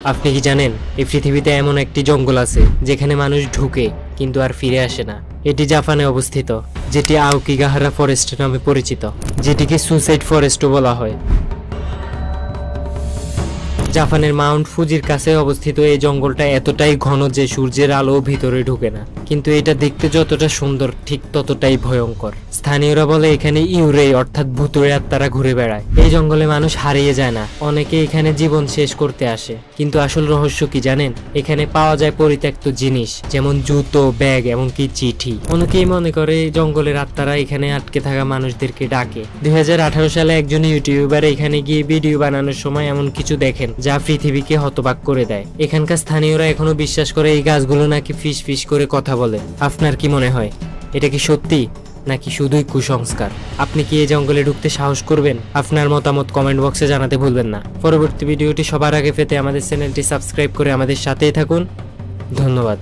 আপনি কি জানেন এই পৃথিবীতে এমন একটি জঙ্গল আছে যেখানে মানুষ ঢুকে কিন্তু আর ফিরে আসে না। এটি জাপানে অবস্থিত, যেটি আওকিগাহারা ফরেস্ট নামে পরিচিত, যেটিকে সুসাইড ফরেস্টও বলা হয়। জাপানের মাউন্ট ফুজির কাছে অবস্থিত এই জঙ্গলটা এতটাই ঘন যে সূর্যের আলো ভিতরে ঢুকে না, কিন্তু এটা দেখতে যতটা সুন্দর ঠিক ততটাই ভয়ঙ্কর। স্থানীয়রা বলে এখানে ইউরেই অর্থাৎ ভুতুড়ে আত্মারা ঘুরে বেড়ায়। এই জঙ্গলে মানুষ হারিয়ে যায় না, অনেকে এখানে জীবন শেষ করতে আসে। কিন্তু আসল রহস্য কি জানেন? এখানে পাওয়া যায় পরিত্যক্ত জিনিস, যেমন জুতো, ব্যাগ, এমনকি চিঠি। অনেকেই মনে করে জঙ্গলের আত্মারা এখানে আটকে থাকা মানুষদেরকে ডাকে। 2018 সালে একজন ইউটিউবার এখানে গিয়ে ভিডিও বানানোর সময় এমন কিছু দেখেন যা পৃথিবীকে হতবাক করে দেয়। এখানকার স্থানীয়রা এখনো বিশ্বাস করে এই গাছগুলো নাকি ফিস ফিস করে কথা বলে। আপনার কি মনে হয়, এটা কি সত্যি নাকি শুধুই কুসংস্কার? আপনি কি এই জঙ্গলে ঢুকতে সাহস করবেন? আপনার মতামত কমেন্ট বক্সে জানাতে ভুলবেন না। পরবর্তী ভিডিওটি সবার আগে পেতে আমাদের চ্যানেলটি সাবস্ক্রাইব করে আমাদের সাথেই থাকুন। ধন্যবাদ।